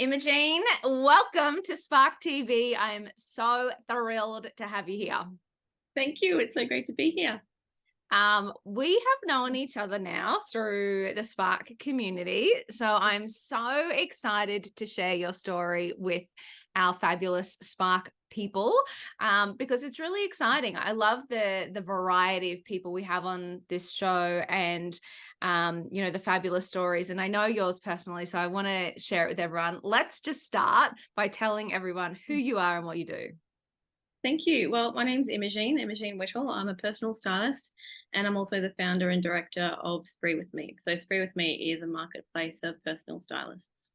Imogene, welcome to Spark TV. I'm so thrilled to have you here. Thank you. It's so great to be here. We have known each other now through the Spark community, so I'm so excited to share your story with our fabulous Spark people because it's really exciting. I love the variety of people we have on this show and the fabulous stories, and I know yours personally, so I want to share it with everyone. Let's just start by telling everyone who you are and what you do. Thank you. Well, my name's Imogene Whittle. I'm a personal stylist, and I'm also the founder and director of Spree With Me. So Spree With Me is a marketplace of personal stylists.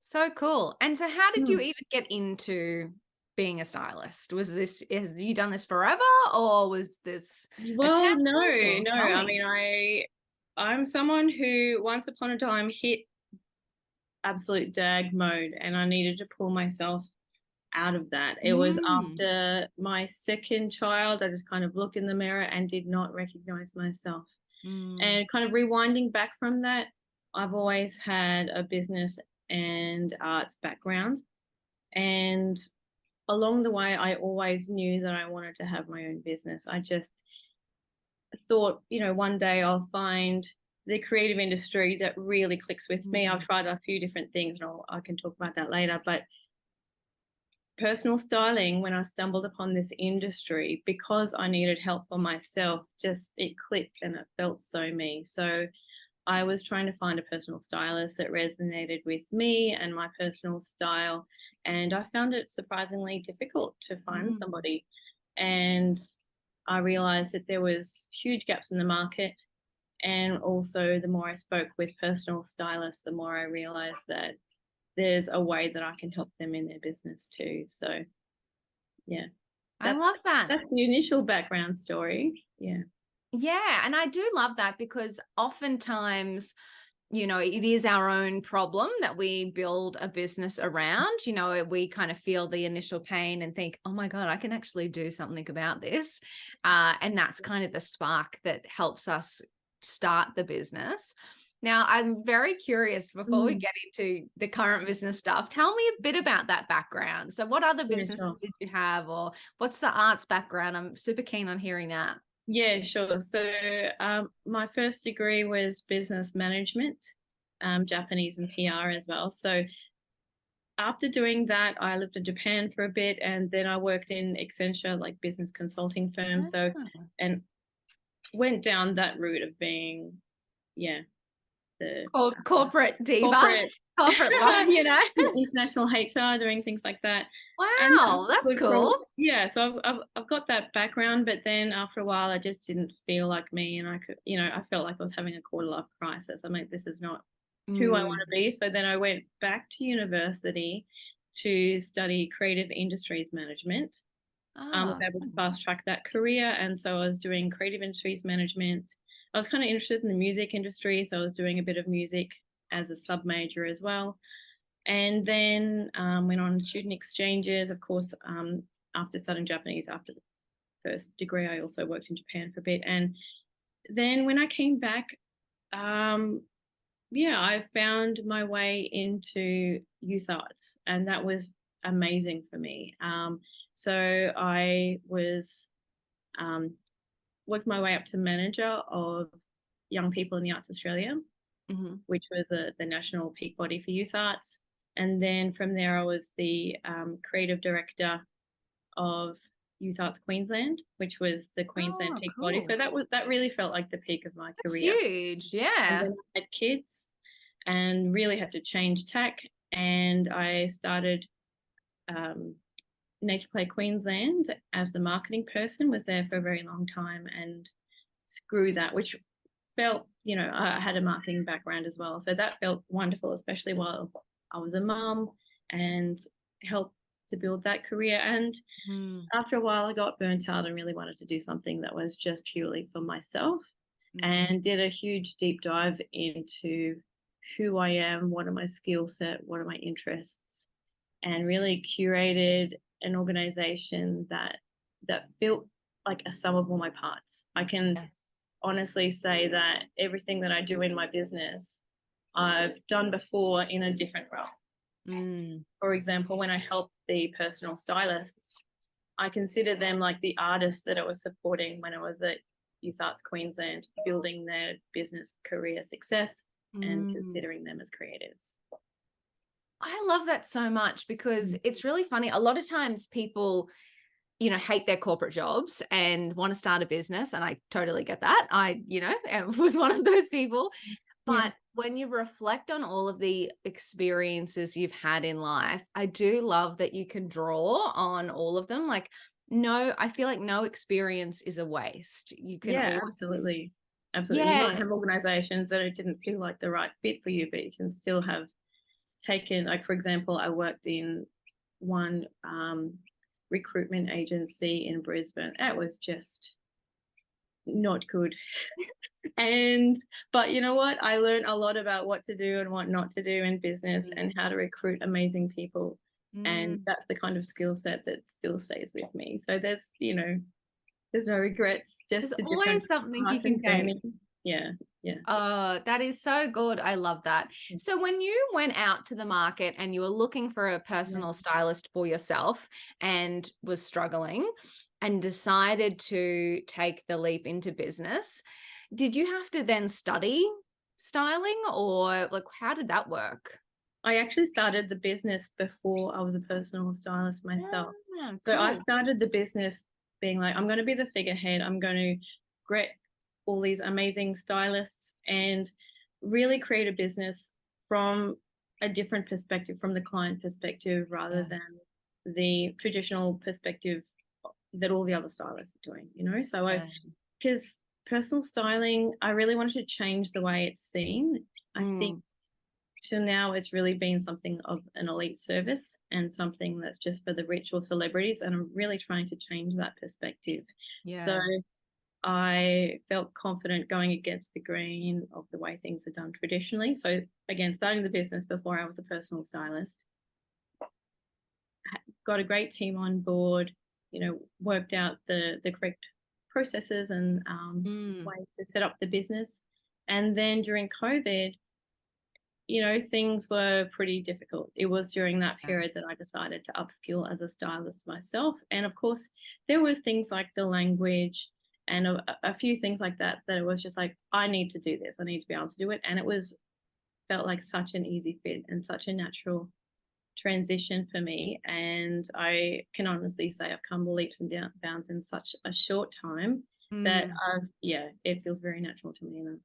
So cool. And so how did you Hmm. even get into being a stylist? Has you done this forever, or was this a Well, no, challenge, or no. tell I me? mean, I'm someone who once upon a time hit absolute dag mode, and I needed to pull myself out of that. It was Mm. after my second child. I just kind of looked in the mirror and did not recognize myself. Mm. And kind of rewinding back from that, I've always had a business and arts background. And along the way, I always knew that I wanted to have my own business. I just thought, one day I'll find the creative industry that really clicks with me. I've Mm. tried a few different things, and I can talk about that later. But personal styling, when I stumbled upon this industry, because I needed help for myself, just it clicked and it felt so me. So I was trying to find a personal stylist that resonated with me and my personal style. And I found it surprisingly difficult to find Mm. somebody. And I realized that there was huge gaps in the market. And also the more I spoke with personal stylists, the more I realized that there's a way that I can help them in their business too. So yeah, I that's love that. that's the initial background story. Yeah. Yeah, and I do love that because oftentimes, it is our own problem that we build a business around. We kind of feel the initial pain and think, oh my God, I can actually do something about this. And that's kind of the spark that helps us start the business. Now, I'm very curious before we Mm, get into the current business stuff, tell me a bit about that background. So, what other yeah, sure. businesses did you have, or what's the arts background? I'm super keen on hearing that. Yeah, sure. So my first degree was business management, Japanese and PR as well. So after doing that, I lived in Japan for a bit, and then I worked in Accenture, like business consulting firm. So, Ah. and went down that route of being, yeah, the Corporate diva, corporate, corporate love. international HR, doing things like that. And that was Wow, that's good for cool. yeah. So I've got that background, but then after a while, I just didn't feel like me, and I could, I felt like I was having a quarter life crisis. I'm like, this is not who I want Mm. to be. So then I went back to university to study creative industries management. I was Oh, able to fast track that career, and so I was doing creative industries management. I was kind of interested in the music industry, so I was doing a bit of music as a sub major as well. And then went on student exchanges. Of course, after studying Japanese, after the first degree, I also worked in Japan for a bit. And then when I came back, um, yeah, I found my way into youth arts, and that was amazing for me. So I was um, worked my way up to manager of Young People in the Arts Australia, mhm. which was the national peak body for youth arts. And then from there, I was the creative director of Youth Arts Queensland, which was the Queensland Oh, peak body. cool. So that really felt like the peak of my That's career. huge. And Yeah. then I had kids and really had to change tack. And I started um, Nature Play Queensland as the marketing person, was there for a very long time and screw that, which felt, I had a marketing background as well. So that felt wonderful, especially while I was a mum, and helped to build that career. And Mm. after a while, I got burnt out and really wanted to do something that was just purely for myself, Mm. and did a huge deep dive into who I am, what are my skill set, what are my interests, and really curated an organization that felt like a sum of all my parts. I can Yes. honestly say that everything that I do in my business, I've done before in a different role. For example, when I help the personal stylists, I consider them like the artists that I was supporting when I was at Youth Arts Queensland, building their business career success and considering them as creatives. I love that so much because it's really funny. A lot of times people, hate their corporate jobs and want to start a business. And I totally get that. I, was one of those people. Yeah. But when you reflect on all of the experiences you've had in life, I do love that you can draw on all of them. Like, no, I feel like no experience is a waste. You can Yeah, always, absolutely. Absolutely. You might yeah, have organizations that it didn't feel like the right fit for you, but you can still have taken, like, for example, I worked in one recruitment agency in Brisbane. That was just not good. But you know what? I learned a lot about what to do and what not to do in business and how to recruit amazing people. And mm, that's the kind of skill set that still stays with me. So there's no regrets, there's just a different always something you path can and take. journey. Yeah, yeah. Oh, that is so good. I love that. So when you went out to the market and you were looking for a Yeah. personal stylist for yourself and was struggling and decided to take the leap into business, did you have to then study styling or like how did that work? I actually started the business before I was a personal stylist myself. Ah, So I cool. started the business being like, I'm going to be the figurehead. I'm going to get all these amazing stylists and really create a business from a different perspective, from the client perspective, rather Yes. than the traditional perspective that all the other stylists are doing. So Yeah. because personal styling, I really wanted to change the way it's seen. I think Mm, till now it's really been something of an elite service and something that's just for the rich or celebrities, and I'm really trying to change that perspective. So yeah. I felt confident going against the grain of the way things are done traditionally. So again, starting the business before I was a personal stylist, got a great team on board, worked out the correct processes and Mm, ways to set up the business. And then during COVID, things were pretty difficult. It was during that yeah. period that I decided to upskill as a stylist myself. And of course, there was things like the language and a few things like that it was just like, I need to do this. I need to be able to do it. And it felt like such an easy fit and such a natural transition for me. And I can honestly say I've come leaps and bounds in such a short time that Mm. it feels very natural to me. And I'm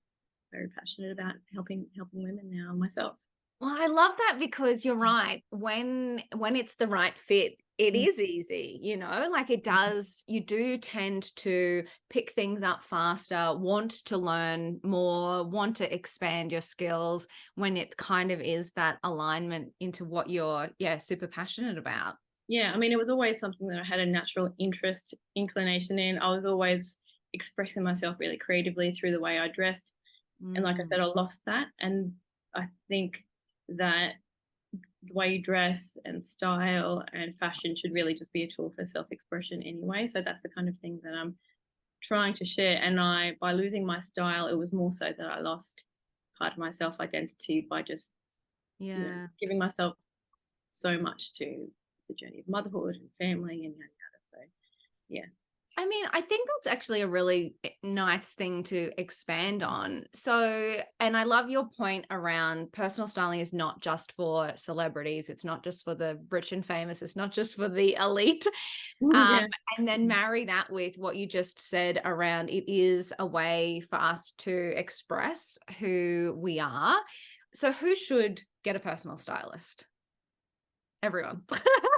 very passionate about helping women now myself. Well, I love that because you're right. When it's the right fit, it Mm. is easy, like it does, you do tend to pick things up faster, want to learn more, want to expand your skills when it kind of is that alignment into what you're, yeah, super passionate about. Yeah, I mean, it was always something that I had a natural inclination in. I was always expressing myself really creatively through the way I dressed. And like I Mm, said, I lost that. And I think that the way you dress and style and fashion should really just be a tool for self-expression anyway. So that's the kind of thing that I'm trying to share. And by losing my style, it was more so that I lost part of my self-identity by just, yeah. giving myself so much to the journey of motherhood and family and yada yada. So yeah. I mean, I think that's actually a really nice thing to expand on. So, and I love your point around personal styling is not just for celebrities. It's not just for the rich and famous. It's not just for the elite. Um, Yeah. and then marry that with what you just said around it is a way for us to express who we are. So, who should get a personal stylist? Everyone.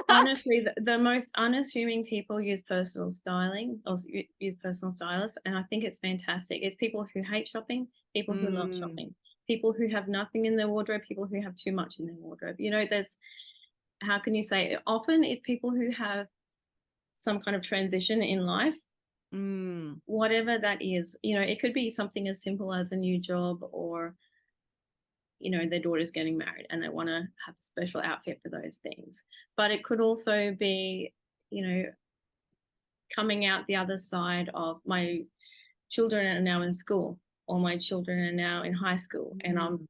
Honestly, the most unassuming people use personal styling or use personal stylists, and I think it's fantastic. It's people who hate shopping, people who love Mm, shopping, people who have nothing in their wardrobe, people who have too much in their wardrobe. There's how can you say often it's people who have some kind of transition in life, mm, whatever that is. It could be something as simple as a new job or their daughter's getting married and they want to have a special outfit for those things. But it could also be, you know, coming out the other side of my children are now in school or my children are now in high school and I'm mm.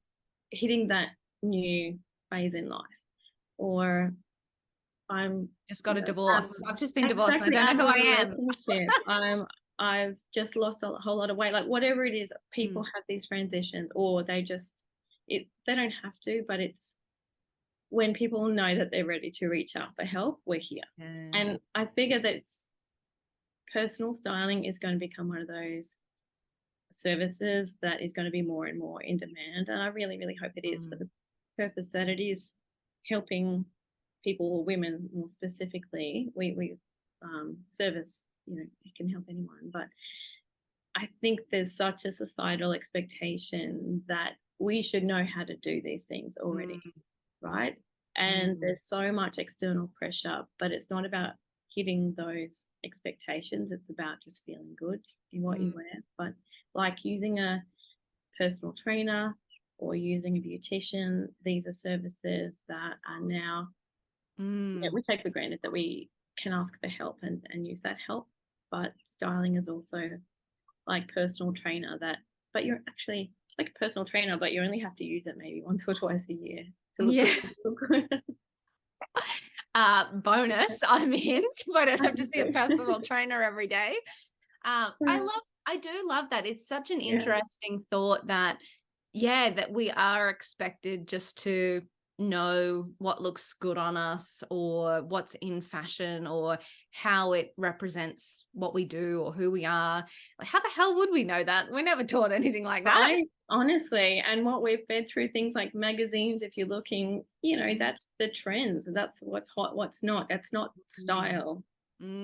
hitting that new phase in life. or I'm, Just you got a know, divorce. I've just been divorced and exactly, I don't out know of who a I am. relationship. I've just lost a whole lot of weight. Like whatever it is, people Mm, have these transitions, or they just they don't have to, but it's when people know that they're ready to reach out for help, we're here. yeah. And I figure that personal styling is going to become one of those services that is going to be more and more in demand. And I really, really hope it is for Mm, the purpose that it is helping people, or women more specifically. We service, it can help anyone. But I think there's such a societal expectation that we should know how to do these things already, mm, right? And mm. there's so much external pressure, but it's not about hitting those expectations. It's about just feeling good in what you Mm, wear. But like using a personal trainer or using a beautician, these are services that are now, mm. we take for granted that we can ask for help and use that help. But styling is also like personal trainer but you're actually like a personal trainer, but you only have to use it maybe once or twice a year to look Yeah. good. Look good. Bonus, I'm in, but I don't have to see a personal trainer every day. I do love that. It's such an Yeah. interesting thought that, yeah, that we are expected just to know what looks good on us or what's in fashion or how it represents what we do or who we are. Like, how the hell would we know that? We're never taught anything like that. Right, honestly, and what we've fed through things like magazines, if you're looking, that's the trends. That's what's hot, what's not. That's not Mm. style.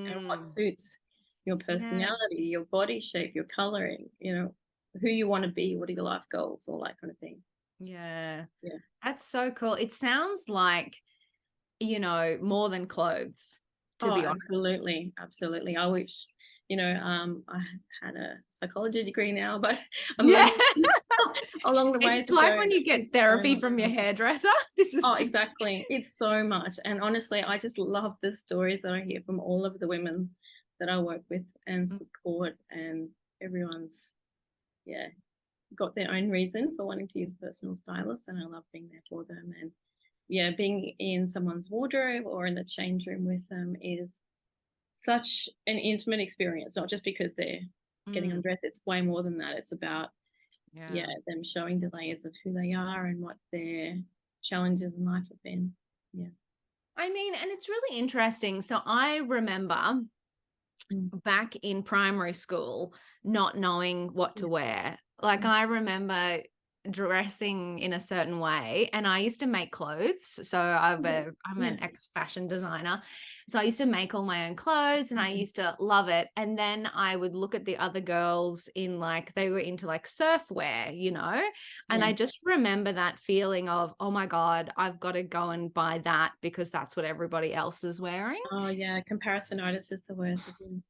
And what Mm. suits your Yes. personality, your body shape, your coloring, who you want to be, what are your life goals, all that kind of thing. Yeah. Yeah. That's so cool. It sounds like, more than clothes, to Oh, be honest. absolutely, absolutely. I wish, I had a psychology degree now, but I'm Yeah. learning along the way It's to like go. when you get It's so therapy much. from your hairdresser. This is Oh, just exactly. It's so much. And honestly, I just love the stories that I hear from all of the women that I work with and support, and everyone's, yeah, got their own reason for wanting to use a personal stylist, and I love being there for them. And yeah, being in someone's wardrobe or in the change room with them is such an intimate experience, not just because they're getting mm, undressed. It's way more than that. It's about, yeah, yeah. them showing the layers of who they are and what their challenges in life have been. Yeah. I mean, and it's really interesting. So I remember Mm. back in primary school not knowing what Yeah. to wear. Like, Mm. I remember dressing in a certain way, and I used to make clothes. So I'm Yeah. an ex-fashion designer. So I used to make all my own clothes and I Mhm. used to love it. And then I would look at the other girls in, like, they were into like surf wear, and Yeah. I just remember that feeling of, oh my God, I've got to go and buy that because that's what everybody else is wearing. Oh, yeah. Comparisonitis is the worst, isn't it?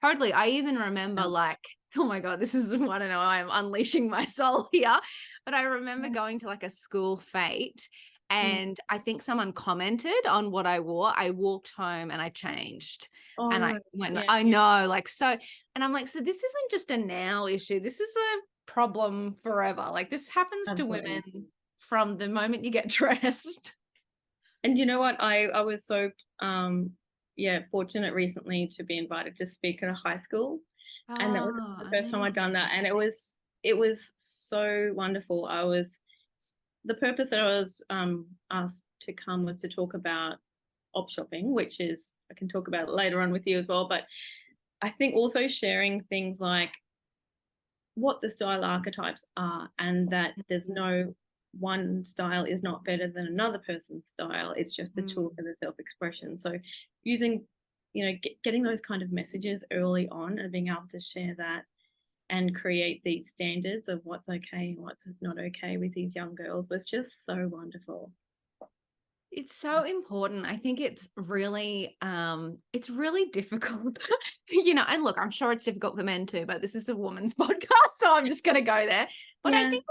Totally. I even remember, Yeah. like, oh my God, this is, I don't know, I'm unleashing my soul here. But I remember Yeah. going to like a school fete Mm. and I think someone commented on what I wore. I walked home and I changed Oh, and I no. went, Yeah. I know, like, so, and I'm like, so this isn't just a now issue. This is a problem forever. Like, this happens to women Absolutely. from the moment you get dressed. And you know what? I was so fortunate recently to be invited to speak at a high school, and that was Oh, the first time I'd done that, amazing. and it was so wonderful. The purpose that I was asked to come was to talk about op shopping, which is, I can talk about it later on with you as well, but I think also sharing things like what the style archetypes are, and that there's no one style is not better than another person's style. It's just a tool Mm. for the self-expression. So using, getting those kind of messages early on and being able to share that and create these standards of what's okay and what's not okay with these young girls was just so wonderful. It's so important. I think it's really difficult. And look, I'm sure it's difficult for men too, but this is a woman's podcast, so I'm just going to go there. But I Yeah. think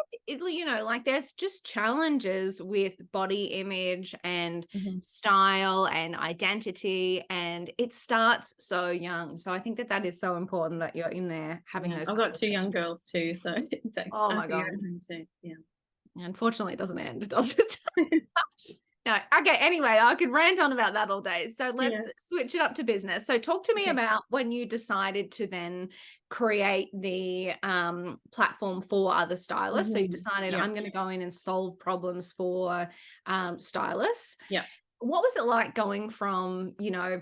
like there's just challenges with body image and Mhm. style and identity, and it starts so young. So I think that is so important that you're in there having Yeah. those I've got two young conversations. girls too, so it's Oh I my see you God. at home too. Yeah. Unfortunately, it doesn't end, does it? No, okay. Anyway, I could rant on about that all day. So let's Yeah. switch it up to business. So talk to me Okay. about when you decided to then create the platform for other stylists. So you decided Yeah. I'm going to go in and solve problems for stylists. Yeah. What was it like going from,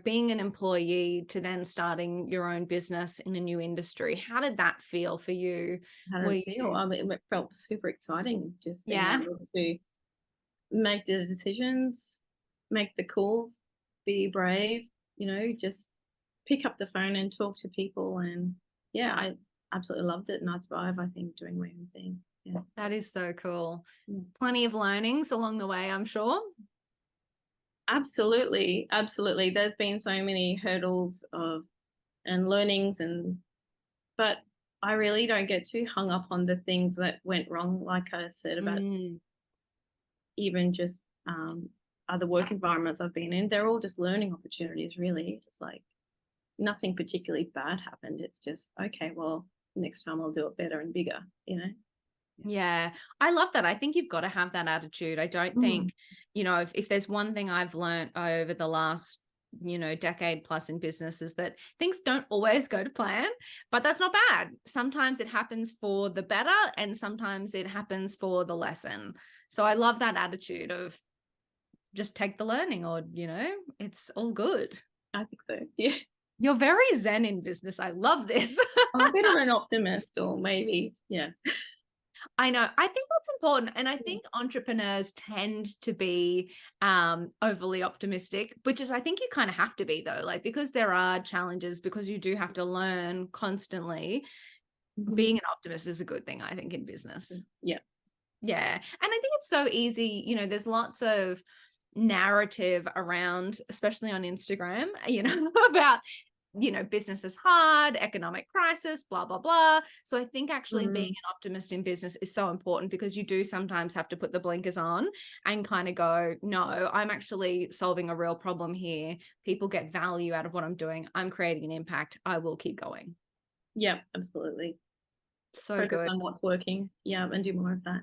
being an employee to then starting your own business in a new industry? How did that feel for you? How Were did it feel? you, It felt super exciting just being yeah? able to make the decisions, make the calls, be brave, just pick up the phone and talk to people. And yeah, I absolutely loved it. And I thrive, I think, doing my own thing. Yeah. That is so cool. Mm. Plenty of learnings along the way, I'm sure. Absolutely. Absolutely. There's been so many hurdles of and learnings but I really don't get too hung up on the things that went wrong, like I said about Mm. even just other work environments I've been in. They're all just learning opportunities, really. It's like nothing particularly bad happened. It's just, okay, well, next time I'll do it better and bigger, you know? Yeah, I love that. I think you've got to have that attitude. I don't Mm. think, if there's one thing I've learned over the last, decade plus in business is that things don't always go to plan, but that's not bad. Sometimes it happens for the better and sometimes it happens for the lesson. So I love that attitude of just take the learning or, it's all good. I think so. Yeah. You're very zen in business. I love this. I'm a bit of an optimist, or maybe, yeah. I know. I think that's important. And I think entrepreneurs tend to be overly optimistic, which is, I think you kind of have to be though, like because there are challenges, because you do have to learn constantly. Mhm. Being an optimist is a good thing, I think, in business. Yeah. Yeah. And I think it's so easy, there's lots of narrative around, especially on Instagram, about business is hard, economic crisis, blah, blah, blah. So I think actually being Mm. an optimist in business is so important because you do sometimes have to put the blinkers on and kind of go, no, I'm actually solving a real problem here. People get value out of what I'm doing. I'm creating an impact. I will keep going. Yeah, absolutely. So Focus good. on what's working. Yeah, and do more of that.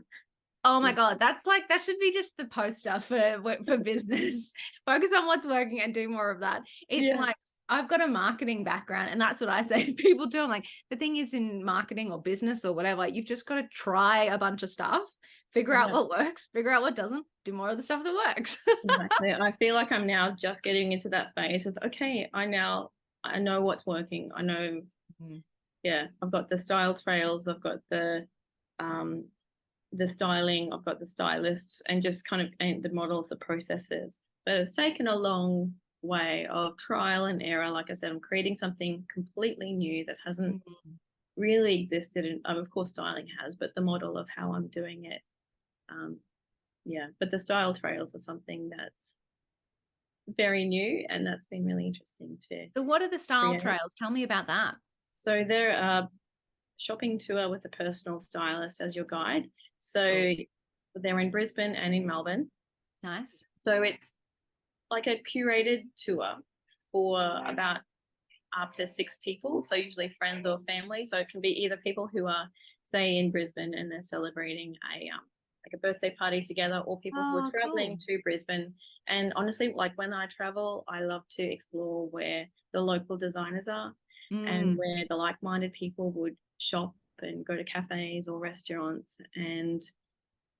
Oh my Yeah. God, that should be just the poster for business. Focus on what's working and do more of that. It's Yeah. like I've got a marketing background, and that's what I say to people too. I'm like, the thing is in marketing or business or whatever, you've just got to try a bunch of stuff, figure out Yeah. what works, figure out what doesn't, do more of the stuff that works. Exactly. And I feel like I'm now just getting into that phase of, okay, I know what's working. I know, Mhm. yeah, I've got the style trails, I've got um the styling, I've got the stylists and just kind of and the models, the processes. But it's taken a long way of trial and error. Like I said, I'm creating something completely new that hasn't Mhm. really existed. And of course, styling has, but the model of how I'm doing it. Um, yeah, but the style trails are something that's very new, and that's been really interesting to So, what are the style create. trails? Tell me about that. So they're a shopping tour with a personal stylist as your guide. Cool. So they're in Brisbane and in Melbourne. Nice. So it's like a curated tour for about up to 6 people. So usually friends or family. So it can be either people who are, say, in Brisbane and they're celebrating like a birthday party together, or people who are Oh, traveling cool. to Brisbane. And honestly, like when I travel, I love to explore where the local designers are and Mm. where the like-minded people would shop and go to cafes or restaurants. And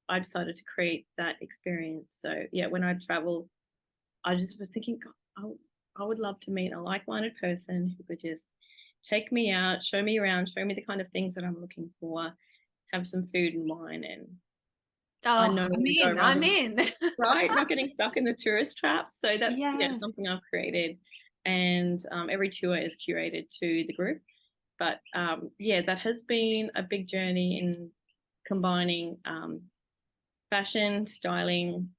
I decided to create that experience. So yeah, when I travel, I just was thinking, God, I would love to meet a like-minded person who could just take me out, show me around, show me the kind of things that I'm looking for, have some food and wine, and I Oh, know I'm where to go in. rather I'm than in. right, not getting stuck in the tourist trap. So that's yeah Yes. something I've created, and every tour is curated to the group. But yeah, that has been a big journey in combining fashion, styling,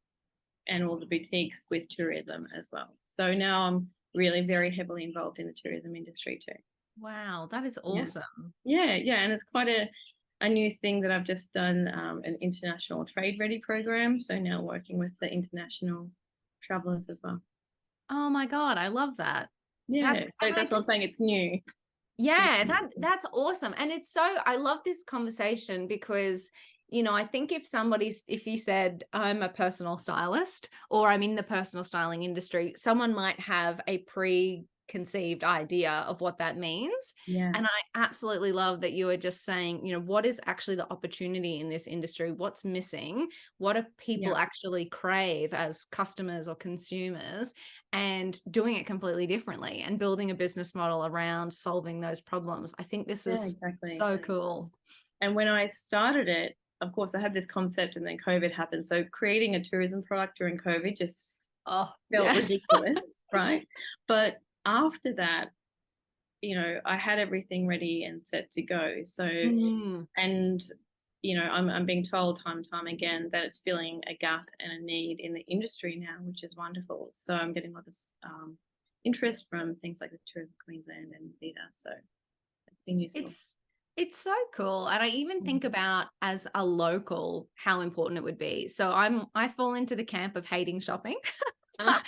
and all the boutiques with tourism as well. So now I'm really very heavily involved in the tourism industry too. Wow, that is Yeah, awesome. yeah, and it's quite a new thing that I've just done an international trade ready program. So now working with the international travelers as well. Oh my God, I love that. Yeah, so And I that's what I'm just, saying. It's new. yeah, that's awesome. And it's so, I love this conversation because I think if you said I'm a personal stylist or I'm in the personal styling industry, someone might have a preconceived idea of what that means. Yeah. And I absolutely love that you are just saying, what is actually the opportunity in this industry? What's missing? What do Yeah. people actually crave as customers or consumers? And doing it completely differently and building a business model around solving those problems. I think this Yeah, is exactly. so cool. And when I started it, of course, I had this concept and then COVID happened. So creating a tourism product during COVID just Oh, felt yes. ridiculous, right? But after that, I had everything ready and set to go. So, Mm. and I'm being told time and time again that it's filling a gap and a need in the industry now, which is wonderful. So I'm getting a lot of interest from things like the Tourism Queensland and Vita. So it's been useful. It's so cool. And I even think about as a local how important it would be. So I fall into the camp of hating shopping. Uh,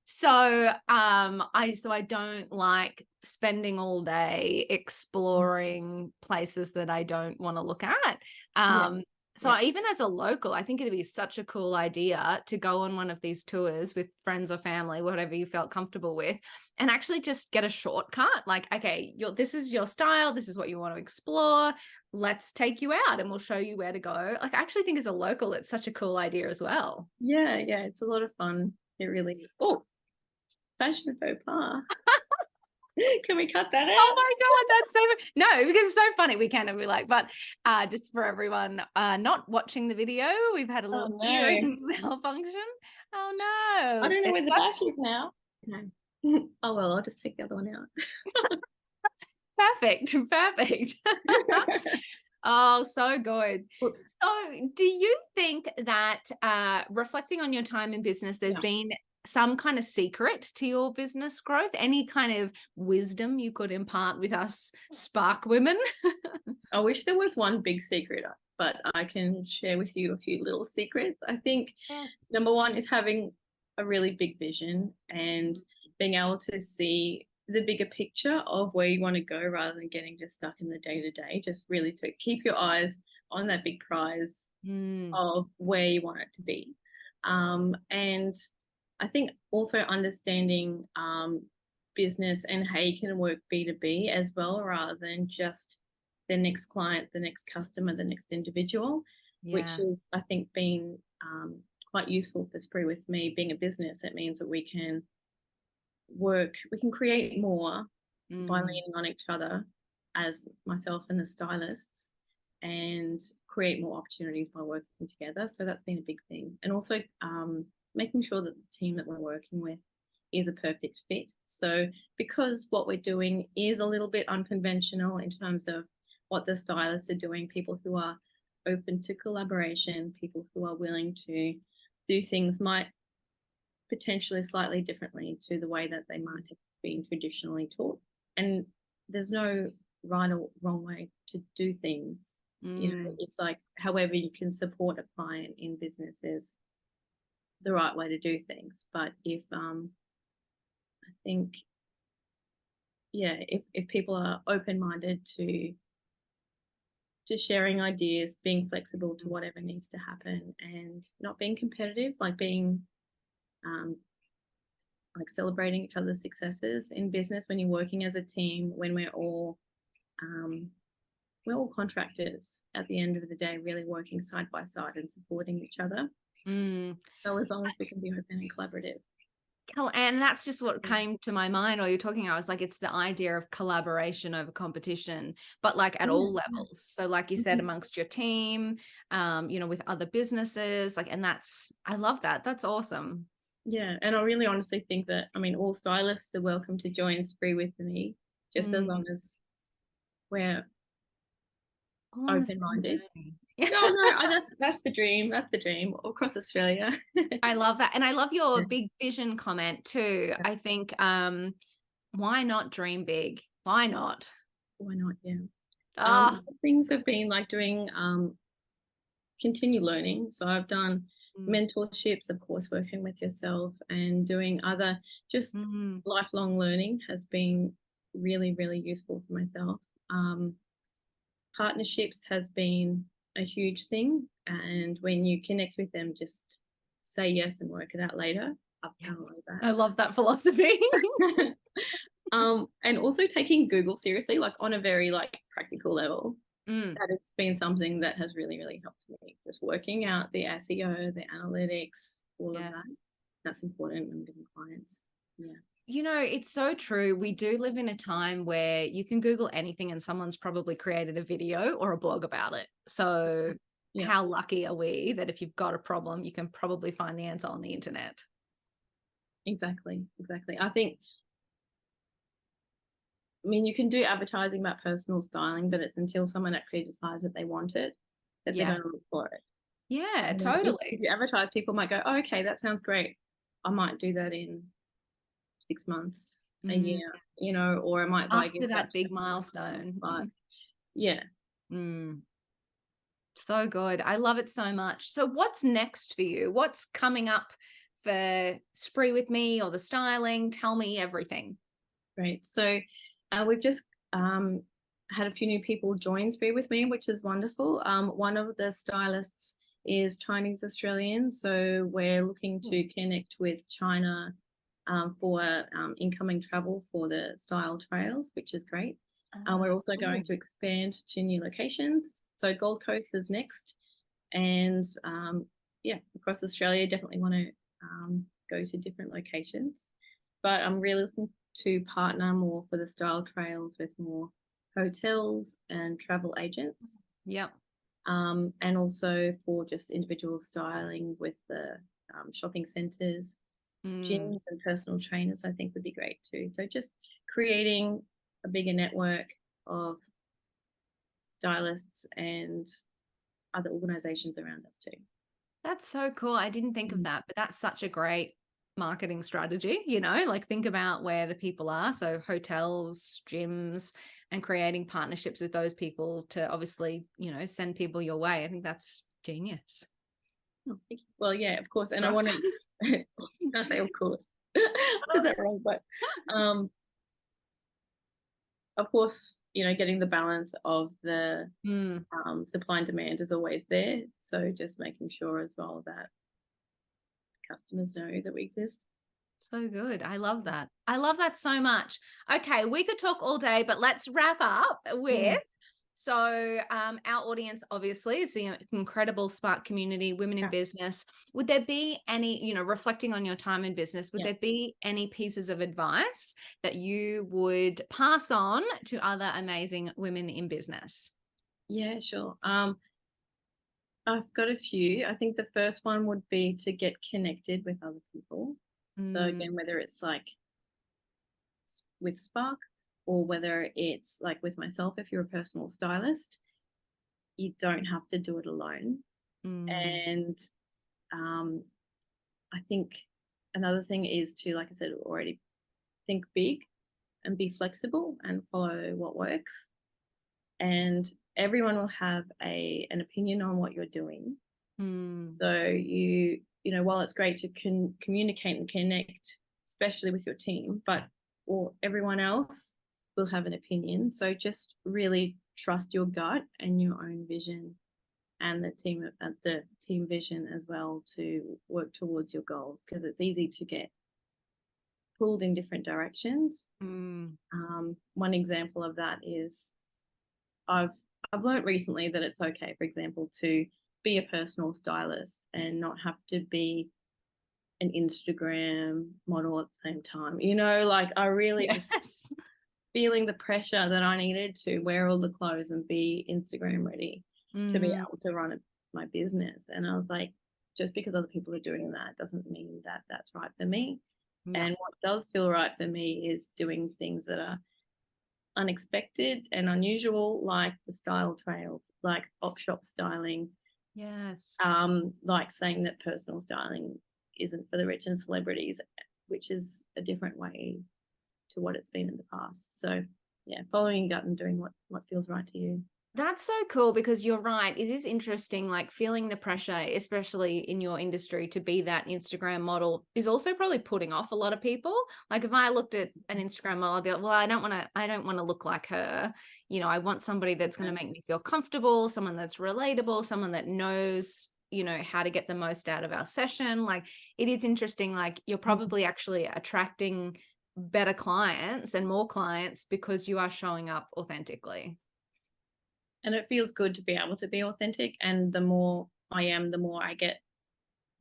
So I don't like spending all day exploring places that I don't want to look at. yeah, So yeah, even as a local, I think it'd be such a cool idea to go on one of these tours with friends or family, whatever you felt comfortable with, and actually just get a shortcut. Like, okay, this is your style, this is what you want to explore. Let's take you out and we'll show you where to go. Like, I actually think as a local, it's such a cool idea as well. yeah, yeah. It's a lot of fun. It really is. Oh, fashion faux pas. Can we cut that Oh out? my God, that's so no, because it's so funny. We can and we like, but just for everyone not watching the video, we've had a Oh little audio no, malfunction. Oh I no. don't know where It's the such back is now. No. Oh well, I'll just take the other one out. perfect. Perfect. Oh, so good. Whoops. So, do you think that reflecting on your time in business, there's Yeah. been some kind of secret to your business growth? Any kind of wisdom you could impart with us Spark women? I wish there was one big secret, but I can share with you a few little secrets. I think Yes. number one is having a really big vision and being able to see the bigger picture of where you want to go rather than getting just stuck in the day to day. Just really to keep your eyes on that big prize Mm, of where you want it to be. And I think also understanding business and how you can work B2B as well, rather than just the next client, the next customer, the next individual, which yeah. is, I think, been quite useful for Spree with me being a business. It means that we can create more by Mm. leaning on each other as myself and the stylists and create more opportunities by working together. So that's been a big thing. And also making sure that the team that we're working with is a perfect fit. So because what we're doing is a little bit unconventional in terms of what the stylists are doing, people who are open to collaboration, people who are willing to do things might potentially slightly differently to the way that they might have been traditionally taught. And there's no right or wrong way to do things. Mm. It's like however you can support a client in business is the right way to do things. But if I think if people are open minded to sharing ideas, being flexible to whatever needs to happen, and not being competitive, like being um, like celebrating each other's successes in business when you're working as a team, when um, we're all contractors at the end of the day, really working side by side and supporting each other. Mm. So as long as we can be open and collaborative. And that's just what came to my mind while you're talking. I was like, it's the idea of collaboration over competition, but like at Yeah, all yeah. levels. So, like you said, Mhm. amongst your team, with other businesses, like, and I love that. That's awesome. Yeah, and I really honestly think that all stylists are welcome to join Spree with me, just as Mm. long as we're All on the open same minded. journey. No, no, that's the dream. That's the dream across Australia. I love that. And I love your Yeah, big vision comment too. I think, why not dream big? Why not? why not? Yeah. Ah, Things have been like doing continue learning. So I've done mm, mentorships, of course, working with yourself and doing other just mm, lifelong learning has been really, really useful for myself. Partnerships has been a huge thing. And when you connect with them, just say yes and work it out later. I've Yes. done a lot of I love that philosophy. that. And also taking Google seriously, like on a very like practical level. That has been something that has really, really helped me. Just working out the SEO, the analytics, all of that. Yes. That's important when getting clients. Yeah. You know, it's so true. We do live in a time where you can Google anything and someone's probably created a video or a blog about it. So, Yeah. how lucky are we that if you've got a problem, you can probably find the answer on the internet? Exactly. Exactly. I mean, you can do advertising about personal styling, but it's until someone actually decides that they want it that they're going to Yes. look for it. Yeah, And then if totally. you advertise, people might go, oh, okay, that sounds great. I might do that in 6 months, a Mm. year, or I might buy a After gift that big voucher. milestone. But yeah, Mm. So good. I love it so much. So what's next for you? What's coming up for Spree with Me or the styling? Tell me everything. great. So we've just had a few new people join Spear with me, which is wonderful. One of the stylists is Chinese Australian, so we're looking to connect with China for incoming travel for the style trails, which is great. We're also going to expand to new locations. So Gold Coast is next. And yeah, across Australia, definitely want to go to different locations. But I'm really looking to partner more for the style trails with more hotels and travel agents. Yep. And also for just individual styling with the shopping centres, gyms and personal trainers, I think would be great too. So just creating a bigger network of stylists and other organizations around us too. That's so cool. I didn't think of Mm. that, but that's such a great marketing strategy, like think about where the people are. So hotels, gyms, and creating partnerships with those people to obviously, send people your way. I think that's genius. Oh, thank you. Well, yeah, of course. And I Trust. want to, I say, of course, I said that wrong, but of course, getting the balance of the supply and demand is always there. So just making sure as well that customers know that we exist. So good. I love that. I love that so much. Okay, we could talk all day, but let's wrap up with our audience obviously is the incredible Spark community, women in Yeah. business. Would there be any, reflecting on your time in business, would Yeah. there be any pieces of advice that you would pass on to other amazing women in business? Yeah, sure. I've got a few. I think the first one would be to get connected with other people. So again, whether it's like with Spark or whether it's like with myself, if you're a personal stylist, you don't have to do it alone. And I think another thing is to, like I said already, think big and be flexible and follow what works. And everyone will have an opinion on what you're doing. So while it's great to communicate and connect, especially with your team, or everyone else will have an opinion. So just really trust your gut and your own vision and the team vision as well to work towards your goals, because it's easy to get pulled in different directions. One example of that is I've learned recently that it's okay, for example, to be a personal stylist and not have to be an Instagram model at the same time. Like I really just feeling the pressure that I needed to wear all the clothes and be Instagram ready to be able to run my business. And I was like, just because other people are doing that doesn't mean that that's right for me. Yeah. And what does feel right for me is doing things that are unexpected and unusual, like the style trails, like op shop styling. Yes. Like saying that personal styling isn't for the rich and celebrities, which is a different way to what it's been in the past. So yeah, following gut and doing what feels right to you. That's so cool because you're right. It is interesting, like feeling the pressure, especially in your industry, to be that Instagram model is also probably putting off a lot of people. Like if I looked at an Instagram model, I'd be like, well, I don't want to look like her. I want somebody that's going to make me feel comfortable, someone that's relatable, someone that knows, how to get the most out of our session. Like it is interesting, like you're probably actually attracting better clients and more clients because you are showing up authentically. And it feels good to be able to be authentic. And the more I am, the more I get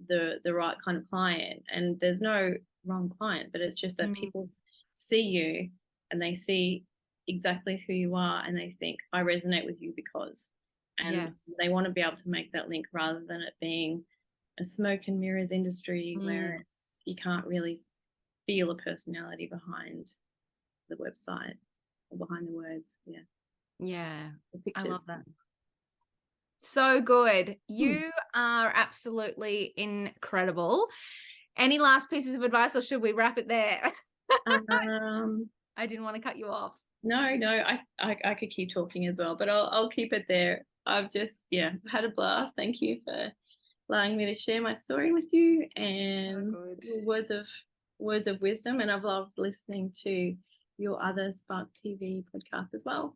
the right kind of client. And there's no wrong client, but it's just that Mm. people see you and they see exactly who you are and they think, I resonate with you because, and Yes. they want to be able to make that link rather than it being a smoke and mirrors industry where Mm. you can't really feel a personality behind the website or behind the words. Yeah. Yeah, The I love pictures. that. So good. Hmm. You are absolutely incredible. Any last pieces of advice, or should we wrap it there? Um, I didn't want to cut you off. no, I could keep talking as well, but I'll keep it there. I've just, yeah, had a blast. Thank you for allowing me to share my story with you So and good. words of wisdom. And I've loved listening to your other Spark TV podcast as well.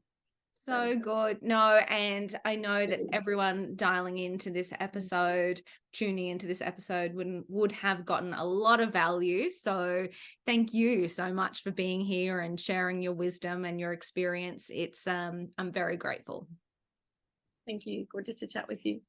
So So good. No, and I know that everyone dialing into this episode, tuning into this episode would have gotten a lot of value. So thank you so much for being here and sharing your wisdom and your experience. I'm very grateful. thank you. Gorgeous to chat with you.